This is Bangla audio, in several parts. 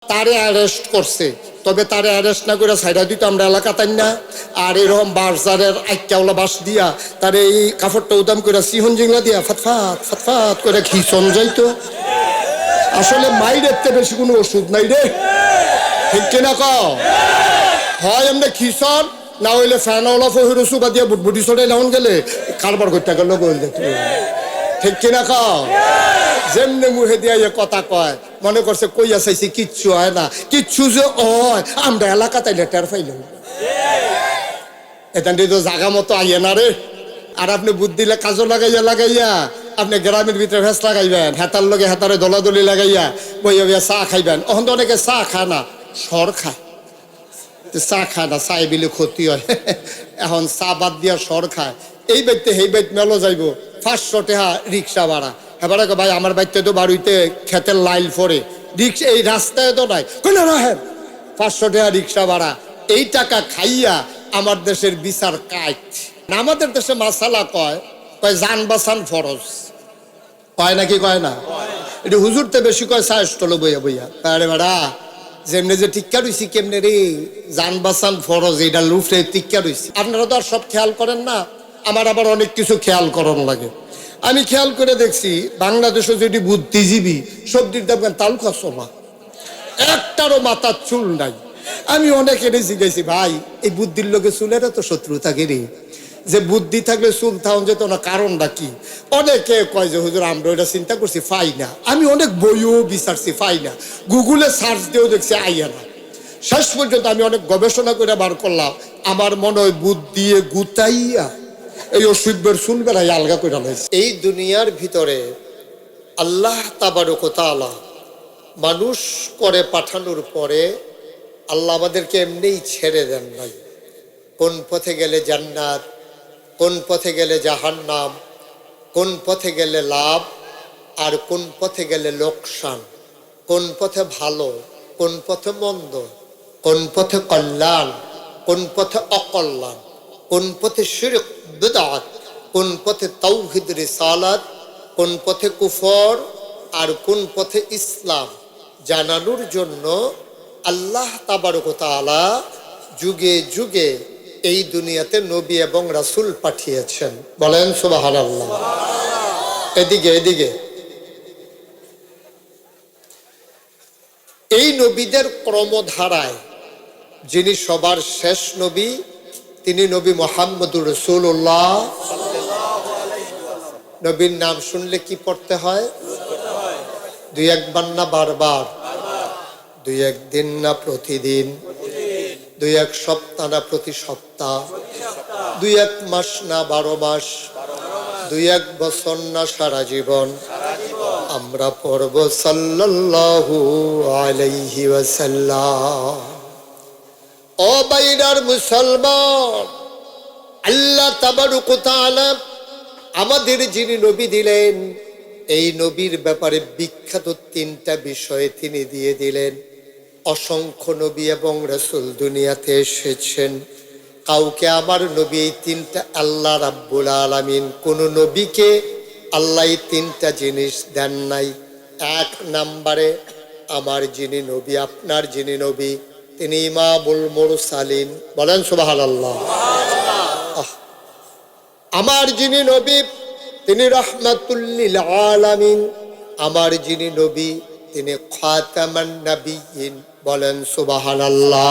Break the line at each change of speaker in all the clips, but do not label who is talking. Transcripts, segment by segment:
তারে অ্যারেস্ট করছে, তবে তারে অ্যারেস্ট না করে সাইডা দিত আমরা এলাকা তাই না। আর এরকম বাজারের আইকাওলা বাস দিয়া তার এই কাপড়টা উদাম করে সিহন জিংলা দিয়া ফাতফাত ফাতফাত করে খিচন যাইতো। আসলে মাইরের তে বেশি কোনো ওষুধ নাই রে, ঠিক কিনা ক? হয় এমনি খিচন, না হইলে ফ্যানওয়ালা ফহির সুবা দিয়া বুটবুটি চড়ে লাউন গেলে কারবার করতে গেল গোল দেখতে, ঠিক কিনা ক? যেমনি মুহে দিয়া কথা কয় মনে করছে কইয়া চাইছি কিচ্ছু হয় না, কিচ্ছু যে হয় আমরা এলাকা তাইলে টের পাইলাম। এটা তো জাগা মতো আইয়ে না রে। আর আপনি বুদ্ধি কাজও লাগাইয়া আপনি গ্রামের ভিতরে ভেস লাগাইবেন, হেতার লগে হেতারে দলাদলি লাগাইয়া বইয়া বইয়া চা খাইবেন। এখন তো অনেকে চা খায় না, সর খায়। চা খায় না, চাই বিলে ক্ষতি হয়। এখন চা বাদ দিয়া সর খায়। এই বাইতে সেই বাইত মেলো যাইব 500 টাকা রিক্সা ভাড়া। এবার ভাই আমার বাড়িতে তো বাড়িতে খেতের লাইল পরে রিক্সা এই রাস্তায় তো নাই, কোনো রাখেন 500 টাকা রিক্সা ভাড়া। এই টাকা খাইয়া আমার দেশের বিচার কাজ। আমাদের দেশে মাসালা কয় জান বাসান ফরজ কয় নাকি কয় না? এটা হুজুরতে বেশি কয় সাহসটলো বইয়া বইয়া। আরে বেড়া যেমনি যে টিক্কা রইছি কেমনে রে, জান বাসান ফরজ এটা লুফে টিক্কা রইছি। আপনারা তো আর সব খেয়াল করেন না, আমার আবার অনেক কিছু খেয়াল করন লাগে। আমি খেয়াল করে দেখছি বাংলাদেশে যদি বুদ্ধিজীবী সবজির দাম তালুকা সোমা একটারও মাথার চুল নাই। আমি অনেকের জিজ্ঞাসি ভাই এই বুদ্ধির লোকে চুলের তো শত্রু থাকে রে, যে বুদ্ধি থাকলে চুল থাউন যেত না, কারণটা কি? অনেকে কয় যে হুজুর আমরা ওইটা চিন্তা করছি পাই না। আমি অনেক বইও বিচারছি পাই না, গুগলে সার্চ দিয়েও দেখছি আইয়া না। শেষ পর্যন্ত আমি অনেক গবেষণা করে বার করলাম, আমার মনে হয় বুদ্ধি গুতাইয়া এই অসুখের চুল বেড়াই আলগা করে লাইছে। এই দুনিয়ার ভিতরে আল্লাহ তাবারক ওয়া তাআলা মানুষ করে পাঠানোর পরে আল্লাহ আমাদেরকে এমনিই ছেড়ে দেন নাই। কোন পথে গেলে জান্নাত, কোন পথে গেলে জাহান্নাম, কোন পথে গেলে লাভ আর কোন পথে গেলে লোকসান, কোন পথে ভালো, কোন পথে মন্দ, কোন পথে কল্যাণ, কোন পথে অকল্যাণ, কোন পথে শিরক বিদআত, কোন পথে তাওহীদ রিসালাত, কোন পথে কুফর আর কোন পথে ইসলাম জানানোর জন্য আল্লাহ তাবারক ওয়া তাআলা যুগে যুগে এই দুনিয়াতে নবী এবং রাসূল পাঠিয়েছেন। বলেন সুবহানাল্লাহ। এদিকে এদিকে এই নবীদের ক্রমধারায় যিনি সবার শেষ নবী তিনি নবী মুহাম্মদুর রাসূলুল্লাহ। নবীর নাম শুনলে কি পড়তে হয়? দুই একবার না বারবার, দুই একদিন না প্রতিদিন, দুই এক সপ্তাহ না প্রতি সপ্তাহ, দুই এক মাস না 12 মাস, দুই এক বছর না সারা জীবন আমরা পড়ব সাল্লাল্লাহু আলাইহি ওয়াসাল্লাম। ও বাইরার মুসলমান, আল্লাহ তাবারক ওয়া তাআলা আমাদের যিনি নবী দিলেন এই নবীর ব্যাপারে বিখ্যাত 3টা বিষয় তিনি দিয়ে দিলেন। অসংখ্য নবী এবং রাসূল দুনিয়াতে এসেছেন, কাউকে আমার নবী এই 3টা আল্লাহ রাব্বুল আলামিন কোন নবীকে আল্লাহ এই 3টা জিনিস দেন নাই। 1 নম্বরে আমার যিনি নবী, আপনার যিনি নবী তিনি ইমামুল মুরসালিন। বলেন সুবহানাল্লাহ। আমার যিনি নবী তিনি রাহমাতুল লিল আলামিন। আমার যিনি নবী তিনি খাতামান নবিয়্যিন। বলেন সুবহানাল্লাহ।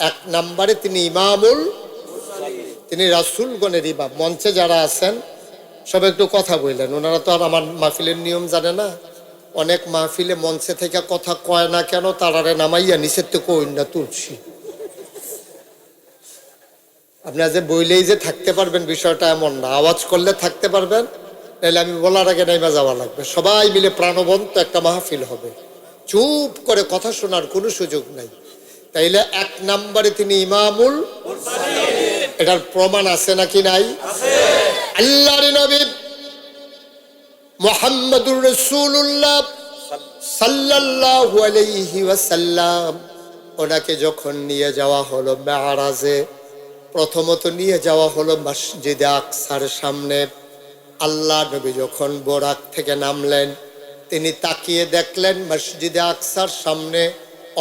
1 নম্বরে তিনি ইমামুল মুরসালিন, তিনি রাসূলগণের ইমাম। মঞ্চে যারা আছেন সব একটু কথা বললেন, ওনারা তো আর আমার মাহফিলের নিয়ম জানে না। অনেক মাহফিলে মঞ্চে থেকে কথা কয় না কেন, তারারে নামাইয়া নিচের থেকে কই না তুলছি। আপনারা যে বইলেই যে থাকতে পারবেন বিষয়টা এমন না, আওয়াজ করলে থাকতে পারবেন, নাহলে আমি বলার আগে নাইমা যাওয়া লাগবে। সবাই মিলে প্রাণবন্ত একটা মাহফিল হবে, চুপ করে কথা শোনার কোনো সুযোগ নাই। তাইলে 1 নম্বরে তিনি ইমামুল মুরসালিন। এটার প্রমাণ আছে নাকি নাই? আছে। আল্লাহর নবী মুহাম্মদুর রাসূলুল্লাহ সাল্লাল্লাহু আলাইহি ওয়াসাল্লাম ওনাকে যখন নিয়ে যাওয়া হলো মেরাজে, প্রথমত নিয়ে যাওয়া হলো মসজিদে আকসার সামনে। আল্লাহ নবী যখন বোরাক থেকে নামলেন তিনি তাকিয়ে দেখলেন মসজিদে আকসার সামনে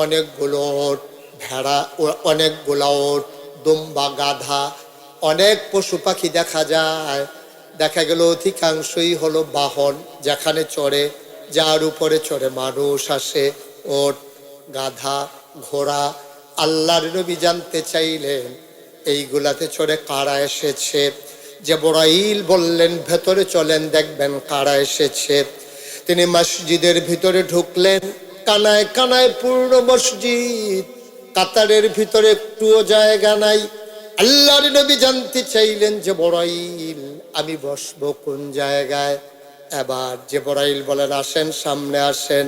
অনেকগুলো ওট, ভেড়া, অনেকগুলো ওট, দুম্বা, গাধা, অনেক পশু পাখি দেখা যায়। দেখা গেল অধিকাংশই হলো বাহন, যেখানে চড়ে, যার উপরে চড়ে মানুষ আসে, ওট, গাধা, ঘোড়া। আল্লাহর নবী জানতে চাইলেন এইগুলাতে চড়ে কারা এসেছে। জিবরাইল বললেন ভেতরে চলেন, দেখবেন কারা এসেছে। তিনি মসজিদের ভিতরে ঢুকলেন, কানায় কানায় পূর্ণ মসজিদ, কাতারের ভিতরে একটুও জায়গা নাই। আল্লাহর নবী জানতে চাইলেন জিবরাইল আমি বসবো কোন জায়গায়। এবার জিবরাইল বলেন আসেন, সামনে আসেন।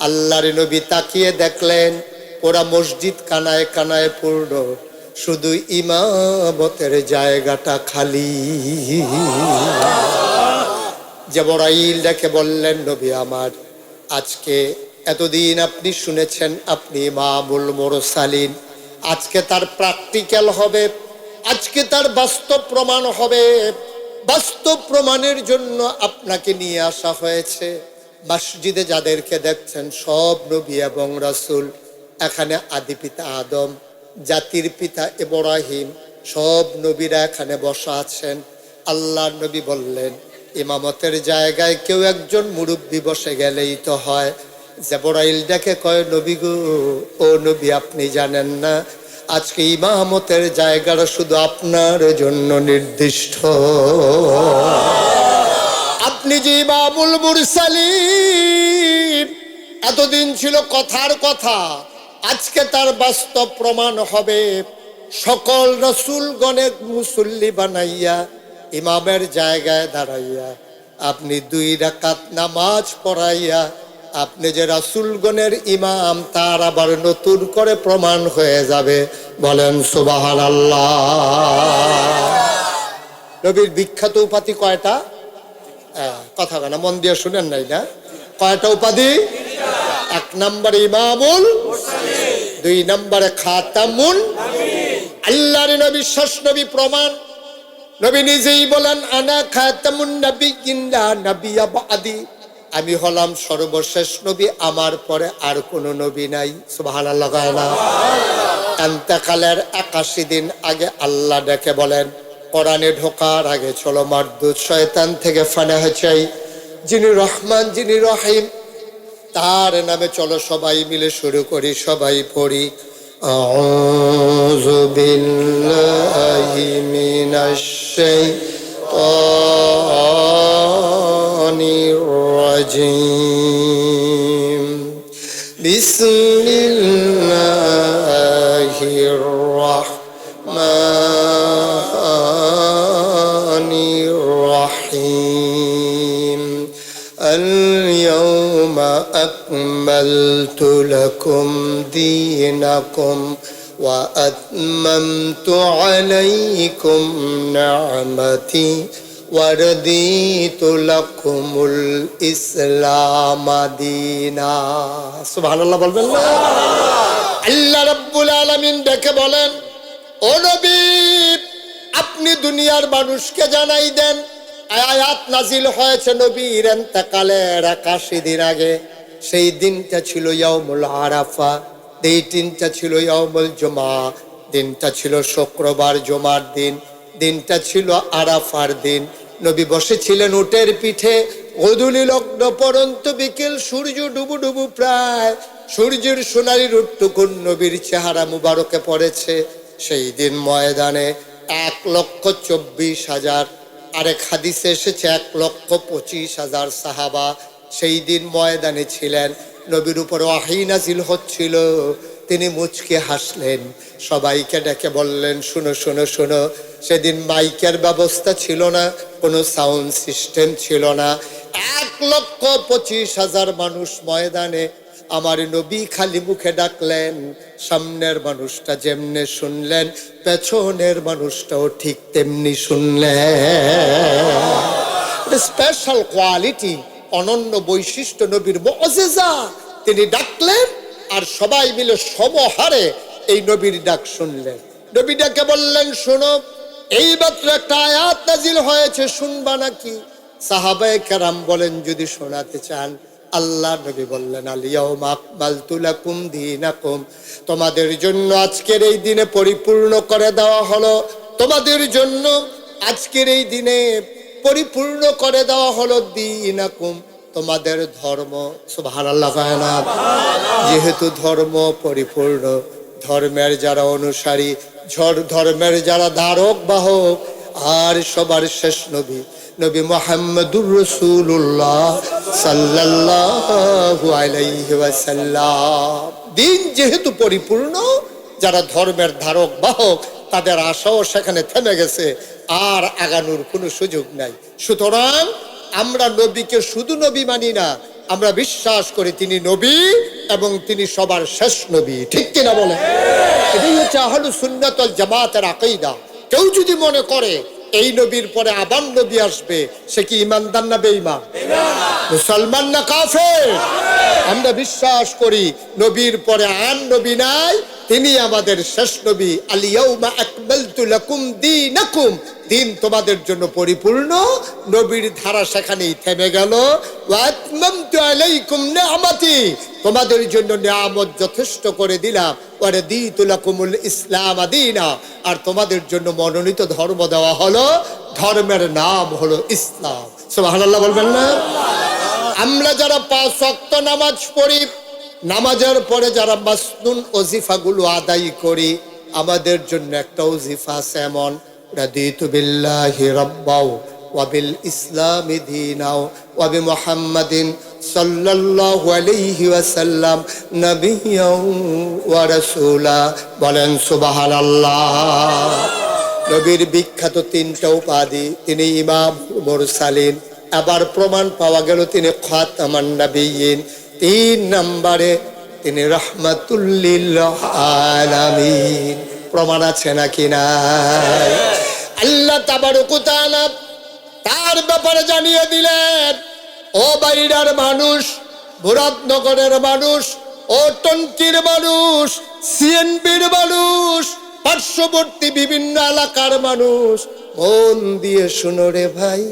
আল্লাহর নবী তাকিয়ে দেখলেন ওরা মসজিদ কানায় কানায় পূর্ণ, শুধু ইমামতের জায়গাটা খালি। জিবরাইল ডেকে বললেন নবী আমার, আজকে এতদিন আপনি শুনেছেন আপনি ইমামুল মুরসালিন, আজকে তার প্র্যাকটিক্যাল হবে, আজকে তার বাস্তব প্রমাণ হবে। বাস্তব প্রমাণের জন্য আপনাকে নিয়ে আসা হয়েছে। মসজিদে যাদেরকে দেখছেন সব নবী এবং রাসূল। এখানে আদি পিতা আদম, জাতির পিতা ইব্রাহিম, সব নবীরা এখানে বসা আছেন। আল্লাহর নবী বললেন ইমামতের জায়গায় কেউ একজন মুরব্বী বসে গেলেই তো হয়। জিবরাইল ডেকে কয় নবী গো, ও নবী আপনি জানেন না আজকে ইমামতের জায়গাটা শুধু আপনার জন্য নির্দিষ্ট। আপনি যে ইমামুল মুরসালিন, এতদিন ছিল কথার কথা, আজকে তার বাস্তব প্রমাণ হবে। সকল রাসূলগণের মুসল্লি বানাইয়া ইমামের জায়গায় দাঁড়াইয়া আপনি 2 রাকাত নামাজ পড়াইয়া আপনি যে রাসূলগণের ইমাম তার আবার নতুন করে প্রমাণ হয়ে যাবে। বলেন সুবহানাল্লাহ। নবীর বিখ্যাত উপাধি কয়টা? কথা না মন দিয়ে শুনেন নাই না? কয়টা উপাধি? 1 নম্বরে ইমামুল মুরসালিন, 2 নম্বরে খাতামুন নবীয়্যিন। আল্লাহর নবী শেষ নবী প্রমাণ। নবী নিজেই বলেন আনা খাতামুন নবিয়্যিন লা নবিয়্যা বাদি, আমি হলাম সর্বশেষ নবী, আমার পরে আর কোনো নবী নাই। সুবহানাল্লাহ। ইন্তেকালের 81 দিন আগে আল্লাহ ডেকে বলেন কোরআনে ঢোকার আগে চলো মারদুদ শয়তান থেকে ফানাহ চাই, যিনি রহমান যিনি রহিম তার নামে চলো সবাই মিলে শুরু করি, সবাই পড়ি আউযু বিল্লাহি মিনাশ শাইতানির রাজিম। বিসমিল্লাহির রাহমানির রাহিম। اليوم أكملت لكم دينكم وأتممت عليكم نعمتي ورضيت لكم الإسلام دينا। سبحان الله বলবেন না? আল্লাহ রাব্বুল আলামিন ডেকে বলেন ও নবী আপনি দুনিয়ার মানুষকে জানাই দেন আয়াত নাজিল হয়েছে নবীর ইন্তেকালের 81 দিন আগে। সেই দিনটা ছিল ইয়াউমুল আরাফা, এই দিনটা ছিল ইয়াউমুল জুমা, দিনটা ছিল শুক্রবার জুমার দিন, দিনটা ছিল আরাফার দিন। নবী বসেছিলেন উটের পিঠে, গোধূলি লগ্ন পর্যন্ত বিকেল সূর্য ডুবু ডুবু প্রায় সূর্যের সোনালি রূপটুকুন নবীর চেহারা মুবারকে পড়েছে। সেই দিন ময়দানে 1,24,000, আরেক হাদিসে এসেছে 1,25,000 সাহাবা সেই দিন ময়দানে ছিলেন। নবীর উপর ওহী নাজিল হচ্ছিল, তিনি মুচকে হাসলেন, সবাইকে ডেকে বললেন শুনো শুনো শুনো। সেদিন মাইকের ব্যবস্থা ছিল না, কোনো সাউন্ড সিস্টেম ছিল না। 1,25,000 মানুষ ময়দানে, আমার নবী খালি মুখে ডাকলেন, সামনের মানুষটা যেমনে শুনলেন পেছনের মানুষটাও ঠিক তেমনি শুনলেন। স্পেশাল কোয়ালিটি, অনন্য বৈশিষ্ট্য নবীর মুআজিজা। তিনি ডাকলেন আর সবাই মিলে সমহারে এই নবীর ডাক শুনলেন। নবী ডাকে বললেন শোনো, এইমাত্র একটা আয়াত নাজিল হয়েছে, শুনবা নাকি? সাহাবায়ে কেরাম বলেন যদি শোনাতে চান আল্লাহ নবী বললেন, আল ইয়াউমা আকমালতু লাকুম দীনাকুম, তোমাদের জন্য আজকের এই দিনে পরিপূর্ণ করে দেওয়া হলো, তোমাদের জন্য আজকের এই দিনে পরিপূর্ণ করে দেওয়া হলো দীনাকুম, তোমাদের ধর্ম। সুবহানাল্লাহ। যেহেতু ধর্ম পরিপূর্ণ, ধর্মের যারা অনুসারী, ধর্মের যারা ধারক বাহক, আর সবার শেষ নবী নবী মুহাম্মদুর রাসূলুল্লাহ সাল্লাল্লাহু আলাইহি ওয়াসাল্লাম, দিন যেহেতু পরিপূর্ণ, যারা ধর্মের ধারক বাহক তাদের আশাও সেখানে থেমে গেছে, আর আগানোর কোনো সুযোগ নাই। সুতরাং আমরা নবীকে শুধু নবী মানি না, আমরা বিশ্বাস করি তিনি নবী এবং তিনি সবার শেষ নবী। ঠিক কিনা বলে? এটাই হচ্ছে আহলুস সুন্নাত ওয়াল জামাতের আকীদা। কেউ যদি মনে করে এই নবীর পরে আবার নবী আসবে, সে কি ঈমানদার না বেঈমান? মুসলমান না কাফের? আমরা বিশ্বাস করি নবীর পরে আর নবী নাই, তিনি আমাদের শেষ নবী। আল ইয়াউমা আকমালতু লাকুম দীনাকুম, দিন তোমাদের জন্য পরিপূর্ণ। নবীর ধারা সেখানেই থেমে গেল। ওয়া আতমামতু আলাইকুম নি'মাতি, তোমাদের জন্য নিয়ামত যথেষ্ট করে দিলাম। ওয়া রাদিতু লাকুমুল ইসলাম দীনা, আর তোমাদের জন্য মনোনীত ধর্ম দেওয়া হলো, ধর্মের নাম হলো ইসলাম। সুবহানাল্লাহ বলবেন না? আমরা যারা 5 ওয়াক্ত নামাজ পড়ি, নামাজের পরে যারা মাসনুন ওজিফাগুলো আদায় করি, আমাদের জন্য একটা ওজিফা আছে এমন, রাদিতু বিল্লাহি রাব্বাও ওয়া বিল ইসলামি দীনাও ওয়া বি মুহাম্মাদিন সাল্লাল্লাহু আলাইহি ওয়াসাল্লাম নবিয়্যাও ওয়া রাসূলা। বলেন সুবহানাল্লাহ। নবীর বিখ্যাত 3টা উপাধি, তিনি ইমাম মুরসালিন, আবার প্রমাণ পাওয়া গেল তিনি খাতামান নবিয়্যিন, 3 নম্বরে তিনি রাহমাতুল লিল আলামিন। প্রমাণ আছে নাকি নাই? আল্লাহ তাবারক ওয়া তাআলা তার ব্যাপারে জানিয়ে দিলেন, ও বাইরার মানুষ, মুরাদনগরের মানুষ, ও টঙ্গীর মানুষ, সিএনবির মানুষ, পার্শ্ববর্তী বিভিন্ন এলাকার মানুষ, মন দিয়ে শুনো রে ভাই,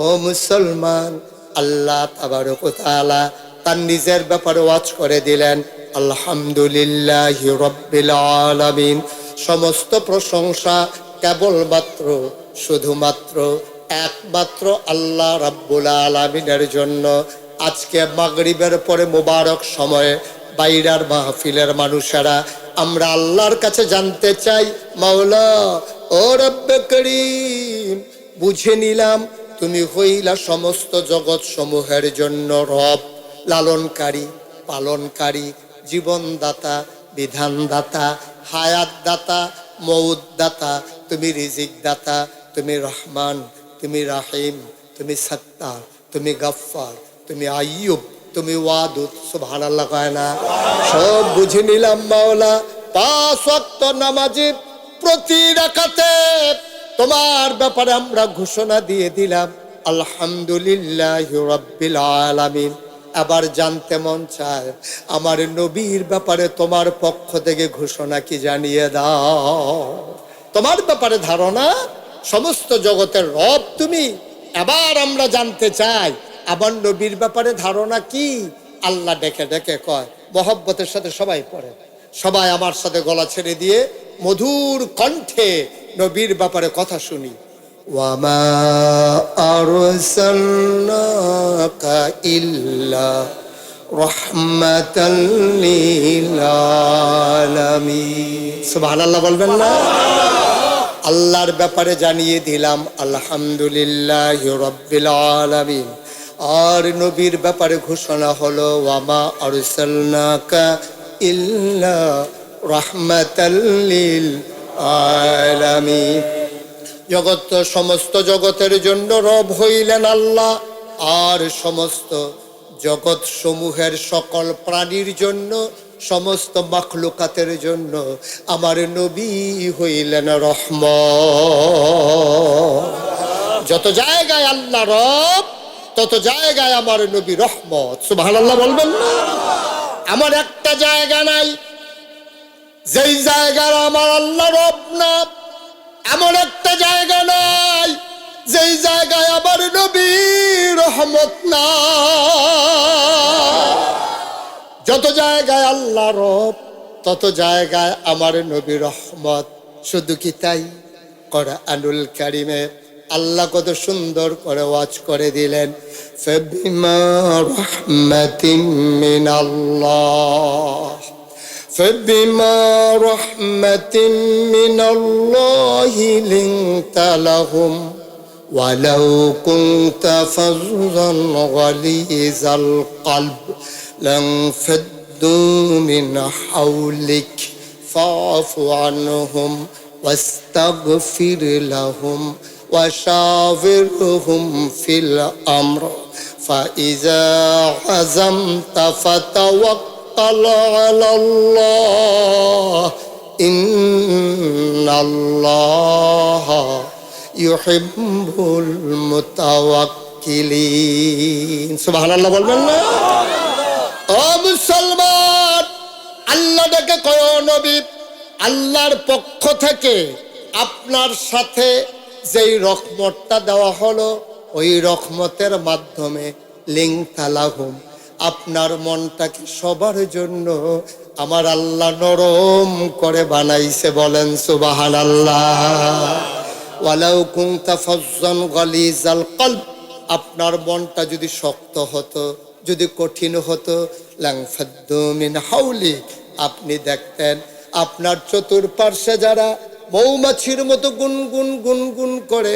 ও মুসলমান। আল্লাহ তাবারক ওয়া তাআলা তার নিজের ব্যাপারে ওয়াজ করে দিলেন, আলহামদুলিল্লাহি রাব্বিল আলামিন, সমস্ত প্রশংসা কেবলমাত্র, শুধুমাত্র, একমাত্র আল্লাহ রাব্বুল আলামিনের জন্য। আজকে মাগরিবের পরে মোবারক সময়ে বাইরার মাহফিলের মানুষেরা আমরা আল্লাহর কাছে জানতে চাই, মাওলা ও রব্বে করিম, বুঝে নিলাম তুমি হইলা সমস্ত জগৎ সমূহের জন্য রব, লালনকারী, পালনকারী, জীবনদাতা, বিধানদাতা, হায়াতদাতা, মউতদাতা, তুমি রিজিক দাতা, তুমি রহমান, তুমি রাহিম, তুমি সত্তার, তুমি গফফার, তুমি আইয়ুব, তুমি ওয়াদুদ। সুবহানাল্লাহ কয় না? সব বুঝে নিলাম মাওলা। 5 ওয়াক্ত নামাজি প্রতি রাকাতে তোমার ব্যাপারে আমরা ঘোষণা দিয়ে দিলাম, আলহামদুলিল্লাহি রাব্বিল আলামিন। আবার জানতে মন চায়, আমার নবীর ব্যাপারে তোমার পক্ষ থেকে ঘোষণা কি জানিয়ে দাও। তোমার ব্যাপারে ধারণা, সমস্ত জগতের রব তুমি। এবার আমরা জানতে চাই, আমার নবীর ব্যাপারে ধারণা কি? আল্লাহ ডেকে ডেকে কয়, মহব্বতের সাথে সবাই পড়ে, সবাই আমার সাথে গলা ছেড়ে দিয়ে মধুর কণ্ঠে নবীর ব্যাপারে কথা শুনি। ওয়ামা আরসালনাকা ইল্লা রাহমাতাল লিল আলামিন। সুবহানাল্লাহ বলবেন না? আল্লাহর ব্যাপারে জানিয়ে দিলাম, আলহামদুলিল্লাহি রাব্বিল আলামিন। আর নবীর ব্যাপারে ঘোষণা হলো, ওয়ামা আরসালনাকা ইল্লা রাহমাতাল লিল আলামিন। জগৎ, সমস্ত জগতের জন্য রব হইলেন আল্লাহ, আর সমস্ত জগৎ সমূহের সকল প্রাণীর জন্য, সমস্ত মাখলুকাতের জন্য আমার নবী হইলেন রহমত। যত জায়গায় আল্লাহ রব, তত জায়গায় আমার নবী রহমত। সুবহানাল্লাহ বলবেন না? আমার একটা জায়গা নাই যেই জায়গার আমার আল্লাহ রব না, এমন একটা জায়গা নাই যেই জায়গায় আমার নবী রহমত না, যত জায়গায় আল্লাহ রব তত জায়গায় আমার নবী রহমত। শুধু কি তাই, কোরআনুল কারীমে আল্লাহ কত সুন্দর করে ওয়াজ করে দিলেন, ফাবিমা রাহমাতিন মিনাল্লাহ, ফাবিমা রাহমাতিন মিনাল্লাহি লিনতা লাহুম ওয়ালাউ কুনতা ফাযযান গালিযাল কলব লানফাদ্দু মিন হাওলিক ফা'ফু আনহুম واستغفر لهم وشاورهم في الأمر فإذا عزمت فتوكل على الله إن الله يحب المتوكلين سبحان الله বলবেন না? ও মুসলমান, আল্লাহ ডেকে কয় নবী, আল্লাহর পক্ষ থেকে আপনার সাথে যেই রহমতটা দেওয়া হলো, ওই রহমতের মাধ্যমে লিনতা লাহুম, আপনার মনটাকে সবার জন্য আমার আল্লাহ নরম করে বানাইছে। বলেন সুবহানাল্লাহ। ওয়ালাউ কুনতা ফাযযান গালিযাল কলব, আপনার মনটা যদি শক্ত হতো, যদি কঠিন হতো, লানফাদ্দু মিন হাওলিক, আপনি দেখতেন আপনার চতুর্পার্শ্বে যারা মৌমাছির মতো গুনগুন গুনগুন করে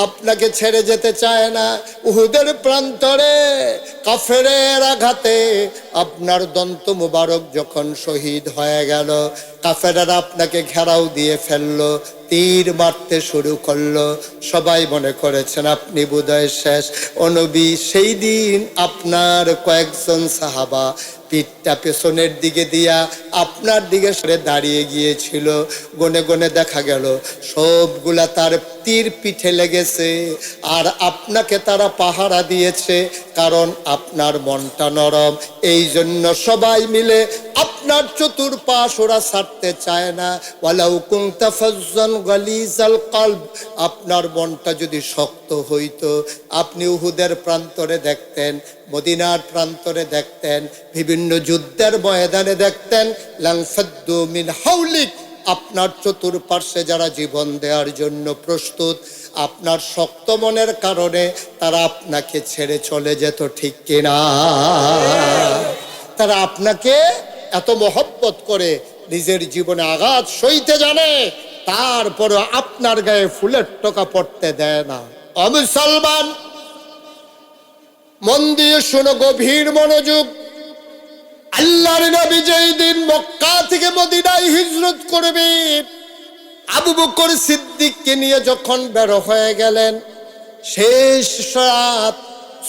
আপনাকে ছেড়ে যেতে চায় না। উহুদের প্রান্তরে কাফেরের আঘাতে আপনার দন্ত মুবারক যখন শহীদ হয়ে গেল, কাফেররা আপনাকে ঘেরাও দিয়ে ফেললো, তীর মারতে শুরু করলো, সবাই মনে করেছেন আপনি বোধহয় শেষ। ও নবী, সেই দিন আপনার কয়েকজন সাহাবা পিঠটা পেছনের দিকে দিয়া আপনার দিকে সরে দাঁড়িয়ে গিয়েছিল। গনে গনে দেখা গেল সবগুলা তার তীর পিঠে লেগেছে, আর আপনাকে তারা পাহারা দিয়েছে, কারণ আপনার মনটা নরম। এই জন্য সবাই মিলে আপনার চতুর্পাশ ওরা ছাড়তে চায় না। ওয়ালাউ কুনতা ফাযযান গালিযাল কলব, আপনার মনটা যদি শক্ত হইতো, আপনি উহুদের প্রান্তরে দেখতেন, মদিনার প্রান্তরে দেখতেন, বিভিন্ন যুদ্ধের ময়দানে দেখতেন, লানফাদ্দু মিন হাওলিক, আপনার চতুর্পার্শ্বে যারা জীবন দেওয়ার জন্য প্রস্তুত, আপনার শক্ত মনের কারণে তারা আপনাকে ছেড়ে চলে যেত, ঠিক কিনা? তারা আপনাকে এত মহব্বত করে, নিজের জীবনে আঘাত সইতে জানে, তারপরে আপনার গায়ে ফুলের টোকা পড়তে দেয় না। ও মুসলমান, মন দিয়ে শোনো, গভীর মনোযোগ। আল্লাহর নবী যেই দিন মক্কা থেকে মদিনায় হিজরত করবে, আবু বকর সিদ্দিককে নিয়ে যখন বের হয়ে গেলেন, শেষ রাত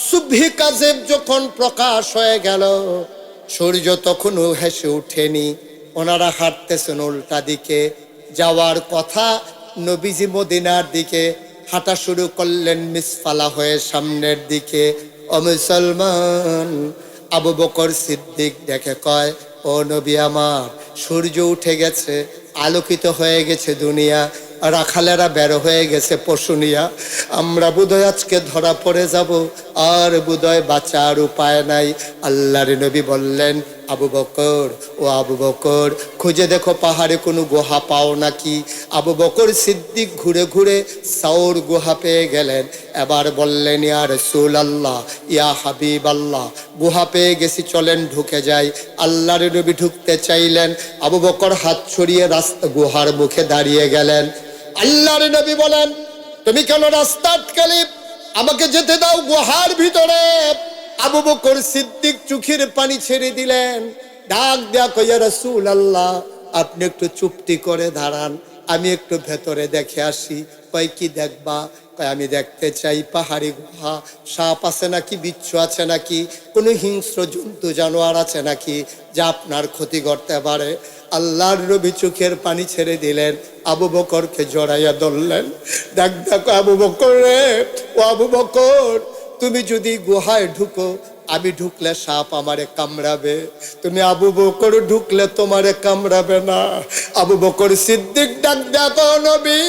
সুবহি কাজেব যখন প্রকাশ হয়ে গেল, সূর্য তখনও হেসে উঠেনি, ওনারা হাঁটতেছেন উল্টা দিকে। যাওয়ার কথা, নবীজি মদিনার দিকে হাঁটা শুরু করলেন মিসফালা হয়ে সামনের দিকে। ও মুসলমান, আবু বকর সিদ্দিক দেখে কয়, ও নবী আমার, সূর্য উঠে গেছে, আলোকিত হয়ে গেছে দুনিয়া, রাখালেরা বের হয়ে গেছে পশু নিয়া, আমরা বোধহয় আজকে ধরা পড়ে যাব, আর বোধহয় বাঁচার উপায় নাই। আল্লাহর নবী বললেন, আবু বকর, ও আবু বকর, খুঁজে দেখো পাহাড়ে কোনো গুহা পাও নাকি। আবু বকর সিদ্দিক ঘুরে ঘুরে সাউর গুহা পেয়ে গেলেন। এবার বললেন, ইয়া রাসূলুল্লাহ, ইয়া হাবিবাল্লাহ, গুহা পেয়ে গেছি, চলেন ঢুকে যাই। আল্লাহর নবী ঢুকতে চাইলেন, আবু বকর হাত ছড়িয়ে রাস্তা গুহার মুখে দাঁড়িয়ে গেলেন। আল্লাহর নবী বলেন, তুমি কেন রাস্তা আটকালে, আমাকে যেতে দাও গুহার ভিতরে। আবু বকর সিদ্দিক চোখের পানি ছেড়ে দিলেন, ডাক দেয়া কয়, ইয়া রাসূলুল্লাহ, আপনি একটু চুপটি করে দাঁড়ান, আমি একটু ভেতরে দেখে আসি। কয়, কি দেখবা? কয়, আমি দেখতে চাই পাহাড়ি গুহা, সাপ আছে নাকি, বিচ্ছু আছে নাকি, কোনো হিংস্র জন্তু জানোয়ার আছে নাকি যা আপনার ক্ষতি করতে পারে। আল্লাহর নবী চোখের পানি ছেড়ে দিলেন, আবু বকরকে জড়াইয়া ধরলেন। দেখো আবু বকর রে, ও আবু বকর, তুমি যদি গুহায় ঢুকো, আমি ঢুকলে সাপ আমারে কামড়াবে, তুমি আবু বকর ঢুকলে তোমারে কামড়াবে না। আবু বকর সিদ্দিক ডাক দেখো নবী,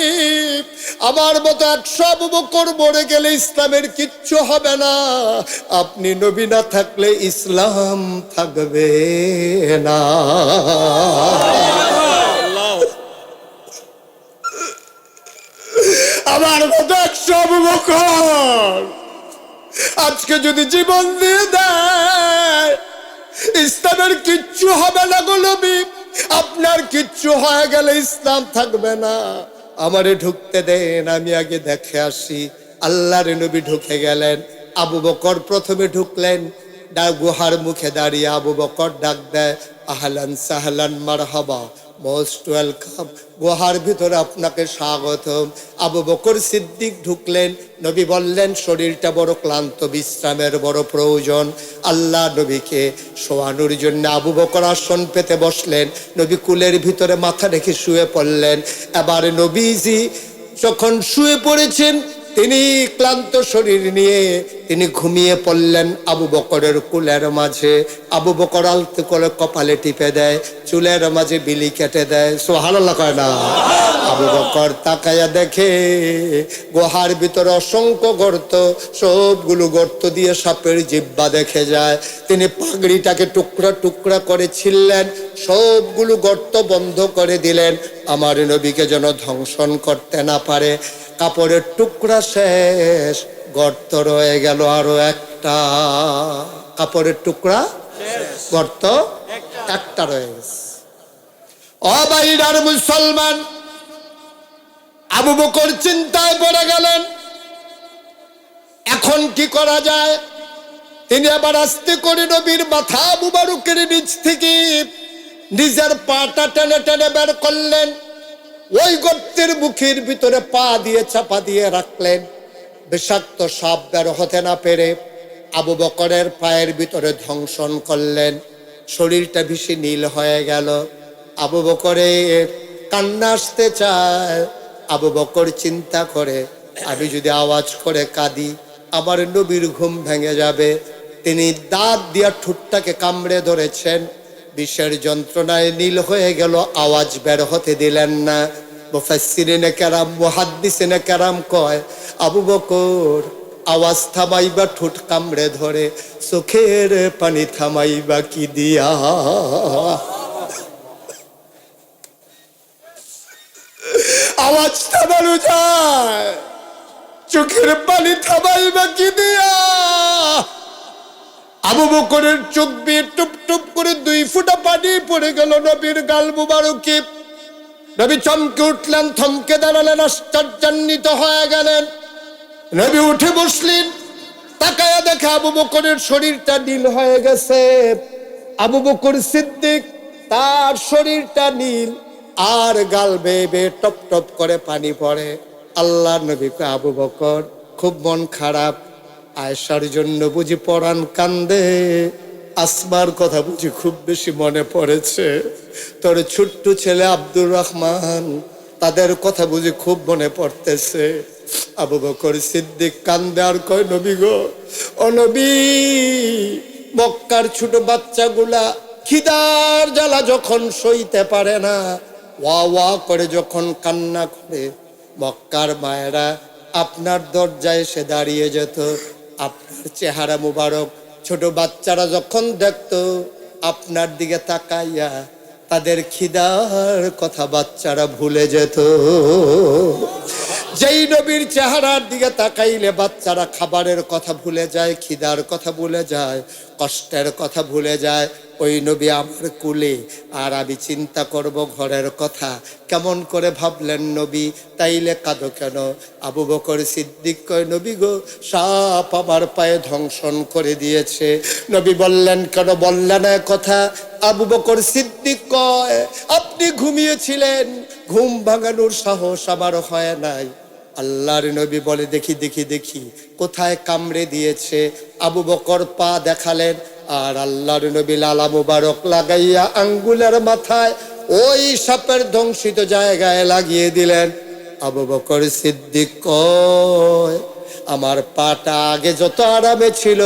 আমার মতো 100 আবু বকর মরে গেলে ইসলামের কিচ্ছু হবে না, আপনি নবী না থাকলে ইসলাম থাকবে না। আমার মতো 100 আবু বকর আজকে যদি জীবন দিয়ে দেয়, ইসলামের কিচ্ছু হবে না গো নবী, আপনার কিচ্ছু হয়ে গেলে ইসলাম থাকবে না। আমারে ঢুকতে দেন, আমি আগে দেখে আসি। আল্লাহর নবী ঢুকে গেলেন। আবু বকর প্রথমে ঢুকলেন, গুহার মুখে দাঁড়িয়ে আবু বকর ডাক দেয়, আহলান সাহলান মারহাবা, মোস্ট ওয়েলকাম, গুহার ভিতরে আপনাকে স্বাগতম। আবু বকর সিদ্দিক ঢুকলেন। নবী বললেন, শরীরটা বড় ক্লান্ত, বিশ্রামের বড় প্রয়োজন। আল্লাহ নবীকে শোয়ানোর জন্য আবু বকর আসন পেতে বসলেন। নবী কুলের ভিতরে মাথা রেখে শুয়ে পড়লেন। এবার নবীজি যখন শুয়ে পড়েছেন, তিনি ক্লান্ত শরীর নিয়ে তিনি ঘুমিয়ে পড়লেন আবু বকরের কুলের মাঝে। আবু বকর আলতো করে কপালে টিপে দেয়, চুলের মাঝে বিলি কেটে দেয়। সুবহানাল্লাহ কয় না? আবু বকর তাকায়া দেখে গুহার ভিতরে অসংখ্য গর্ত, সবগুলো গর্ত দিয়ে সাপের জিহ্বা দেখে যায়। তিনি পাগড়িটাকে টুকরা টুকরা করে ছিললেন, সবগুলো গর্ত বন্ধ করে দিলেন, আমার নবীকে যেন ধ্বংসন করতে না পারে। কাপড়ের টুকরা শেষ, গর্ত রয়ে গেল আরো একটা। কাপড়ের টুকরা গর্ত একটা রয়ে গেছে। ও ভাইরার মুসলমান, আবু বকর চিন্তায় পড়ে গেলেন, এখন কি করা যায়? তিনি আবার আস্তে করে নবীর মাথা মুবারকের নিচ থেকে নিজের পাটা টেনে টেনে বের করলেন। ওই গর্তের মুখের ভিতরে পা দিয়ে চাপা দিয়ে রাখলেন। বিষাক্ত সাপ বের হতে না পেরে আবু বকরের পায়ের ভিতরে ধ্বংসন করলেন। শরীরটা বেশি নীল হয়ে গেল। আবু বকরের কান্না আসতে চায়। আবু বকর চিন্তা করে, আমি যদি আওয়াজ করে কাঁদি, আমার নবীর ঘুম ভেঙে যাবে। তিনি দাঁত দিয়া ঠোঁটটাকে কামড়ে ধরেছেন। বিষের যন্ত্রণায় নীল হয়ে গেল, আওয়াজ বের হতে দিলেন না। মুফাসসিরিনে কেরাম, মুহাদ্দিসিনে কেরাম কয়, আবু বকর আওয়াজ থামাইবা ঠোঁট কামড়ে ধরে, চোখের পানি থামাইবা কি দিয়া? আওয়াজ থামানো যায়, চোখের পানি থামাইবা কি দিয়া? আবু বকরের চোখ বেয়ে টুপ টুপ করে 2 ফোঁটা পানি পড়ে গেল নবীর গাল মুবারকে। নবী চমকে উঠলেন, থমকে দাঁড়ালেন, আশ্চর্যান্বিত হয়ে গেলেন। নবী উঠে বসলেন, তাকায়া দেখে আবু বকরের শরীরটা নীল হয়ে গেছে। আবু বকর সিদ্দিক, তার শরীরটা নীল, আর গাল বেয়ে বেয়ে টপ টপ করে পানি পড়ে। আল্লাহ নবী কয়, আবু বকর খুব মন খারাপ, আয়েশার জন্য বুঝি পরাণ কান্দে, আসমার কথা বুঝি খুব বেশি মনে পড়েছে, তোর ছোট্ট ছেলে আব্দুর রহমান, তাদের কথা বুঝি খুব মনে পড়তেছে। আবু বকর সিদ্দিক কান্দে আর কয়, নবী গো, ও নবী, মক্কার ছোট বাচ্চাগুলা খিদার জ্বালা যখন সইতে পারে না, ওয়া ওয়া করে যখন কান্না করে, মক্কার মায়েরা আপনার দরজায় এসে দাঁড়িয়ে যেত। আপনার চেহারা মুবারক ছোট বাচ্চারা যখন দেখতো, আপনার দিকে তাকাইয়া তাদের খিদার কথা বাচ্চারা ভুলে যেত। যেই নবীর চেহারার দিকে তাকাইলে বাচ্চারা খাবারের কথা ভুলে যায়, খিদার কথা ভুলে যায়, কষ্টের কথা ভুলে যায়। ওই নবী আমার কুলে, আর আমি চিন্তা করব ঘরের কথা। কেমন করে ভাবলেন নবী, তাইলে কাঁদো কেন? আবু বকর সিদ্দিক কয়, নবী গো, সাপ আমার পায়ে ধ্বংসন করে দিয়েছে। নবী বললেন, কেন বললেন না কথা? আবু বকর সিদ্দিক কয়, আপনি ঘুমিয়েছিলেন, ঘুম ভাঙানোর সাহস আমার হয় নাই। আল্লাহর নবী বলে, দেখি দেখি দেখি কোথায় কামড়ে দিয়েছে। আবু বকর পা দেখালেন, আর আল্লাহর নবী লালা মুবারক লাগাইয়া আঙ্গুলের মাথায় ওই সাপের ধ্বংসিত জায়গায় লাগিয়ে দিলেন। আবু বকর সিদ্দিক কয়, আমার পাটা আগে যত আরামে ছিল,